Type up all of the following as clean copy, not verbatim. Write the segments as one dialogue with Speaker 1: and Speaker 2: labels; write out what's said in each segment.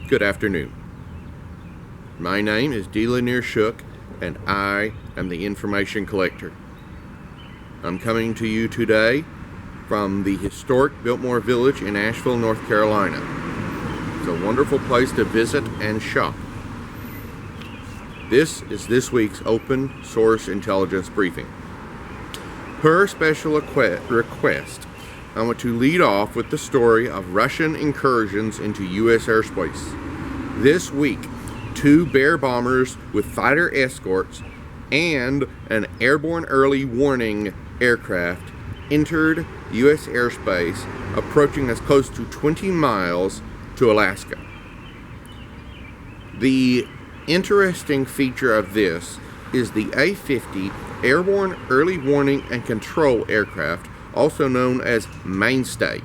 Speaker 1: Good afternoon. My name is Delanere Shook, and I am the information collector. I'm coming to you today from the historic Biltmore Village in Asheville, North Carolina. It's a wonderful place to visit and shop. This is this week's Open Source Intelligence Briefing. Per special request, I want to lead off with the story of Russian incursions into U.S. airspace. This week, 2 Bear bombers with fighter escorts and an airborne early warning aircraft entered U.S. airspace, approaching as close to 20 miles to Alaska. The interesting feature of this is the A-50 Airborne Early Warning and Control Aircraft, also known as Mainstay.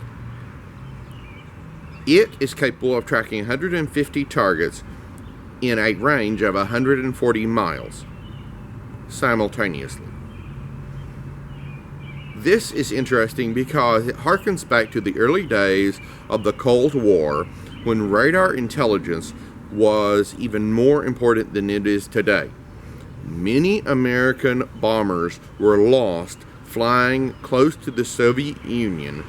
Speaker 1: It is capable of tracking 150 targets in a range of 140 miles simultaneously. This is interesting because it harkens back to the early days of the Cold War, when radar intelligence was even more important than it is today. Many American bombers were lost flying close to the Soviet Union,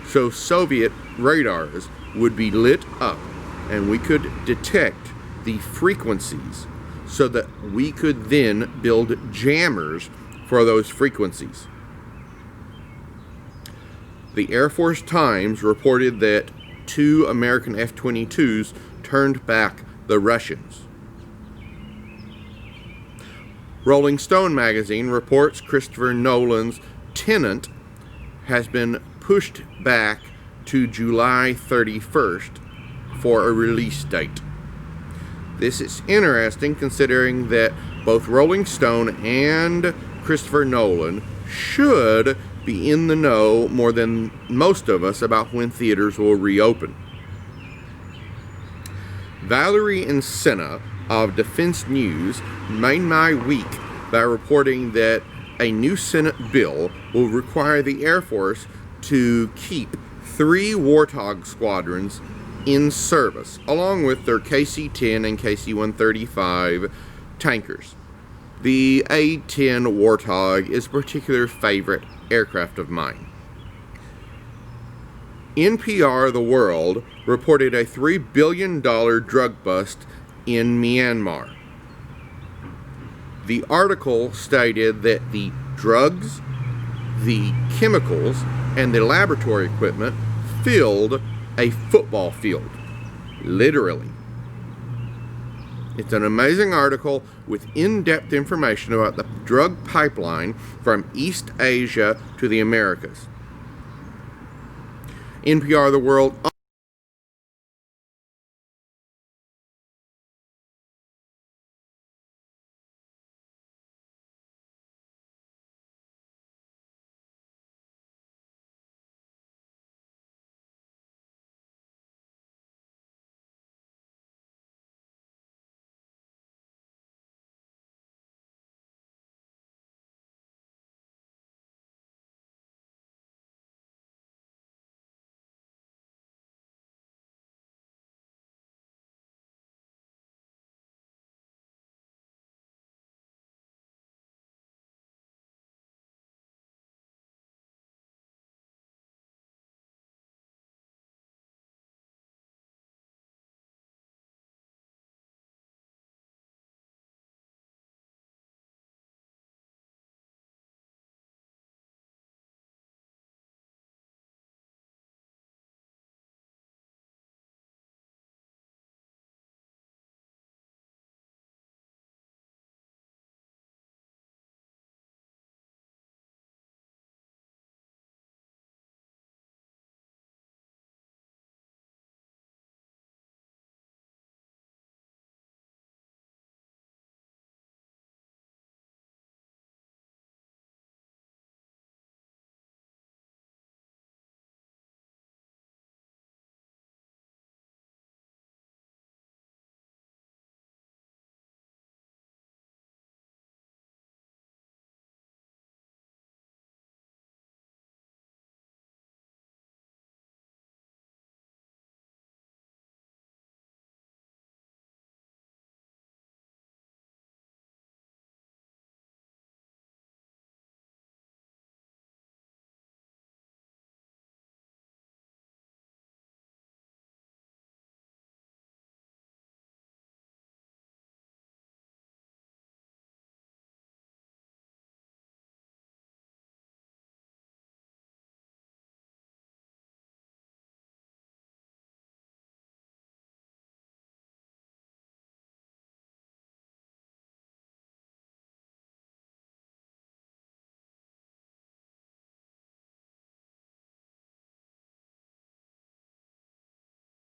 Speaker 1: so Soviet radars would be lit up and we could detect the frequencies so that we could then build jammers for those frequencies. The Air Force Times reported that 2 American F-22s turned back the Russians. Rolling Stone magazine reports Christopher Nolan's Tenet has been pushed back to July 31st for a release date. This is interesting considering that both Rolling Stone and Christopher Nolan should be in the know more than most of us about when theaters will reopen. Valerie Encina of Defense News made my week by reporting that a new Senate bill will require the Air Force to keep 3 Warthog squadrons in service, along with their KC-10 and KC-135 tankers. The A-10 Warthog is a particular favorite aircraft of mine. NPR The World reported a $3 billion drug bust in Myanmar. The article stated that the drugs, the chemicals, and the laboratory equipment filled a football field. Literally. It's an amazing article with in-depth information about the drug pipeline from East Asia to the Americas. NPR The World